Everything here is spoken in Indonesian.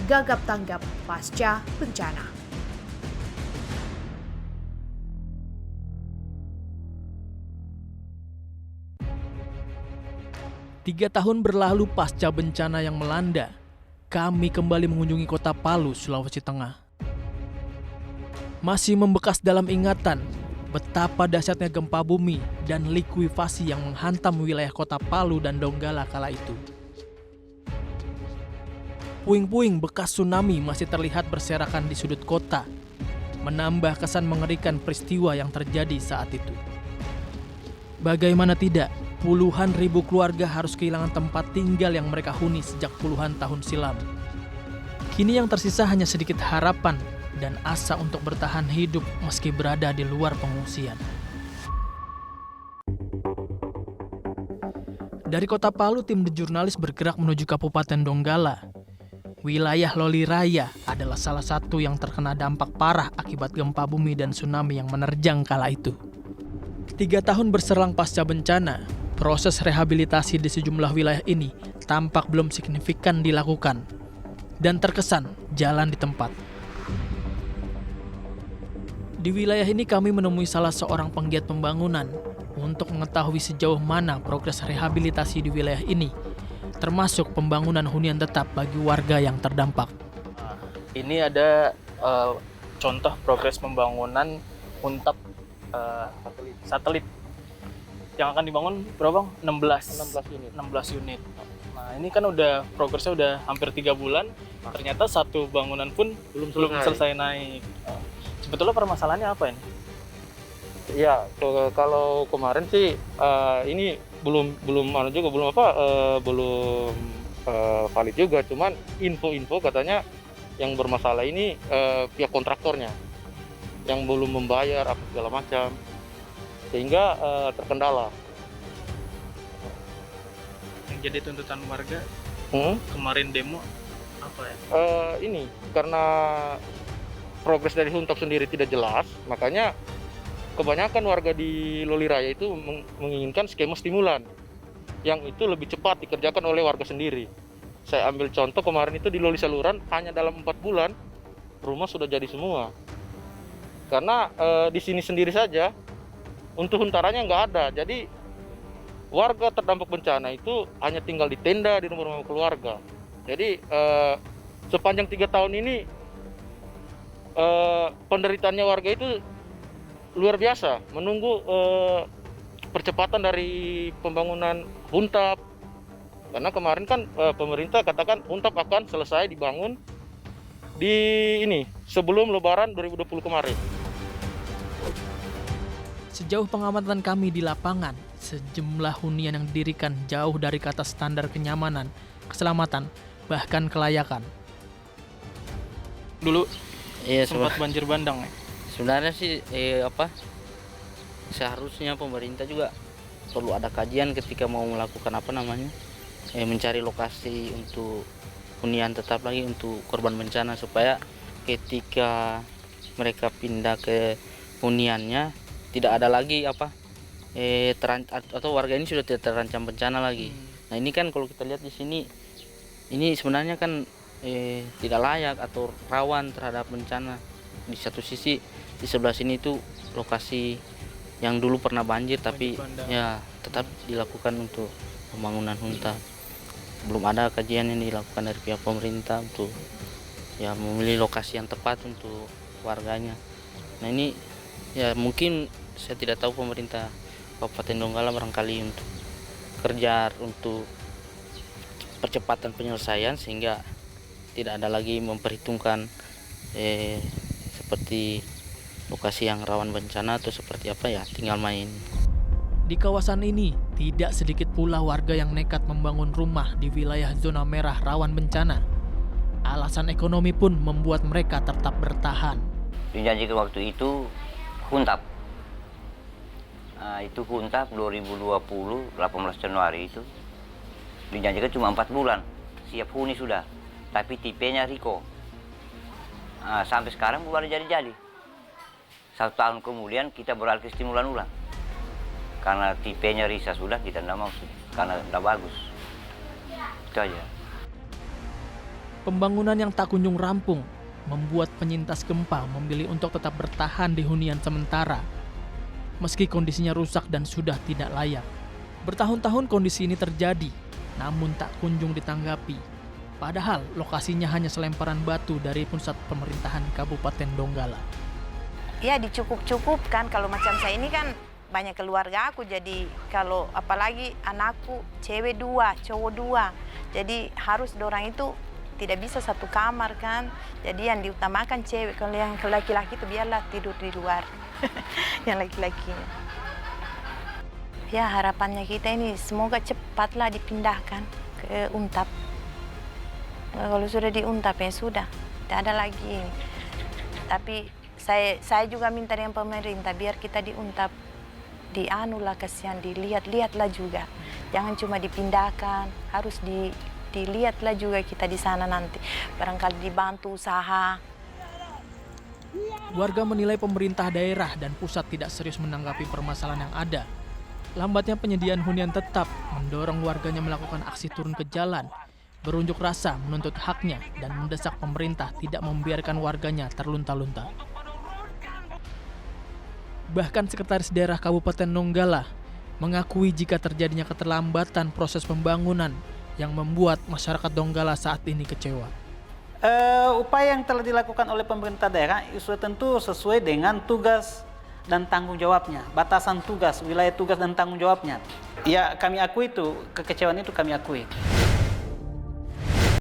gagap tanggap pasca bencana. Tiga tahun berlalu pasca bencana yang melanda, kami kembali mengunjungi kota Palu, Sulawesi Tengah. Masih membekas dalam ingatan betapa dahsyatnya gempa bumi dan likuifasi yang menghantam wilayah kota Palu dan Donggala kala itu. Puing-puing bekas tsunami masih terlihat berserakan di sudut kota, menambah kesan mengerikan peristiwa yang terjadi saat itu. Bagaimana tidak, puluhan ribu keluarga harus kehilangan tempat tinggal yang mereka huni sejak puluhan tahun silam. Kini yang tersisa hanya sedikit harapan dan asa untuk bertahan hidup meski berada di luar pengungsian. Dari kota Palu, tim The Jurnalis bergerak menuju Kabupaten Donggala. Wilayah Loliraya adalah salah satu yang terkena dampak parah akibat gempa bumi dan tsunami yang menerjang kala itu. 3 tahun berselang pasca bencana, proses rehabilitasi di sejumlah wilayah ini tampak belum signifikan dilakukan dan terkesan jalan di tempat. Di wilayah ini kami menemui salah seorang penggiat pembangunan untuk mengetahui sejauh mana progres rehabilitasi di wilayah ini, termasuk pembangunan hunian tetap bagi warga yang terdampak. Ini ada contoh progres pembangunan huntap satelit yang akan dibangun berapa bang? 16 unit. Nah ini kan udah progresnya udah hampir 3 bulan, ternyata satu bangunan pun belum selesai naik. Sebetulnya permasalahannya apa ini? Ya, kalau kemarin sih ini belum valid juga. Cuman info katanya yang bermasalah ini pihak kontraktornya yang belum membayar apa segala macam, sehingga terkendala. Yang jadi tuntutan warga kemarin demo apa ya? Ini karena progres dari Huntap sendiri tidak jelas, makanya kebanyakan warga di Loliraya itu menginginkan skema stimulan yang itu lebih cepat dikerjakan oleh warga sendiri. Saya ambil contoh kemarin itu di Loli Saluran, hanya dalam 4 bulan rumah sudah jadi semua. Karena di sini sendiri saja untuk huntarannya nggak ada, jadi warga terdampak bencana itu hanya tinggal di tenda di rumah-rumah keluarga. Jadi sepanjang 3 tahun ini penderitaannya warga itu luar biasa, menunggu percepatan dari pembangunan Huntap. Karena kemarin kan pemerintah katakan Huntap akan selesai dibangun di sebelum Lebaran 2020 kemarin. Sejauh pengamatan kami di lapangan, sejumlah hunian yang didirikan jauh dari kata standar kenyamanan, keselamatan, bahkan kelayakan. Dulu Iya, sempat banjir bandang ya? sebenarnya sih seharusnya pemerintah juga perlu ada kajian ketika mau melakukan mencari lokasi untuk hunian tetap lagi untuk korban bencana, supaya ketika mereka pindah ke huniannya tidak ada lagi atau warga ini sudah tidak terancam bencana lagi. Nah ini kan kalau kita lihat di sini, ini sebenarnya kan tidak layak atau rawan terhadap bencana. Di satu sisi di sebelah sini itu lokasi yang dulu pernah banjir tapi ya tetap dilakukan untuk pembangunan Huntap. Belum ada kajian yang dilakukan dari pihak pemerintah untuk ya memilih lokasi yang tepat untuk warganya. Nah ini ya mungkin saya tidak tahu pemerintah Kabupaten Donggala barangkali untuk kerja untuk percepatan penyelesaian sehingga tidak ada lagi memperhitungkan seperti lokasi yang rawan bencana atau seperti apa ya tinggal main. Di kawasan ini, tidak sedikit pula warga yang nekat membangun rumah di wilayah zona merah rawan bencana. Alasan ekonomi pun membuat mereka tetap bertahan. Dijanjikan waktu itu Huntap. Itu Huntap 2020, 18 Januari itu. Dijanjikan cuma 4 bulan, siap huni sudah. Tapi tipenya Riko. Sampai sekarang belum ada jadi-jadi. 1 tahun kemudian kita beralih ke stimulan ulang. Karena tipenya Risa sudah, kita tidak mau karena tidak bagus. Itu aja. Pembangunan yang tak kunjung rampung membuat penyintas gempa memilih untuk tetap bertahan di hunian sementara, meski kondisinya rusak dan sudah tidak layak. Bertahun-tahun kondisi ini terjadi, namun tak kunjung ditanggapi. Padahal lokasinya hanya selemparan batu dari pusat pemerintahan Kabupaten Donggala. Ya dicukup-cukupkan, kalau macam saya ini kan banyak keluarga aku, jadi kalau apalagi anakku cewek 2, cowok 2, jadi harus dorang itu tidak bisa satu kamar kan, jadi yang diutamakan cewek, kalau yang laki-laki itu biarlah tidur di luar. Yang laki-lakinya ya harapannya kita ini semoga cepatlah dipindahkan ke Untap. Kalau sudah di Untap ya sudah, tidak ada lagi ini. Tapi saya juga minta dengan pemerintah biar kita di Untap dianulah, kasihan dilihat-lihatlah juga. Jangan cuma dipindahkan, harus dilihatlah juga kita di sana nanti. Barangkali dibantu usaha. Warga menilai pemerintah daerah dan pusat tidak serius menanggapi permasalahan yang ada. Lambatnya penyediaan hunian tetap mendorong warganya melakukan aksi turun ke jalan, berunjuk rasa menuntut haknya dan mendesak pemerintah tidak membiarkan warganya terlunta-lunta. Bahkan Sekretaris Daerah Kabupaten Donggala mengakui jika terjadinya keterlambatan proses pembangunan yang membuat masyarakat Donggala saat ini kecewa. Upaya yang telah dilakukan oleh pemerintah daerah itu tentu sesuai dengan tugas dan tanggung jawabnya, batasan tugas, wilayah tugas dan tanggung jawabnya. Ya kami akui itu, kekecewaan itu kami akui.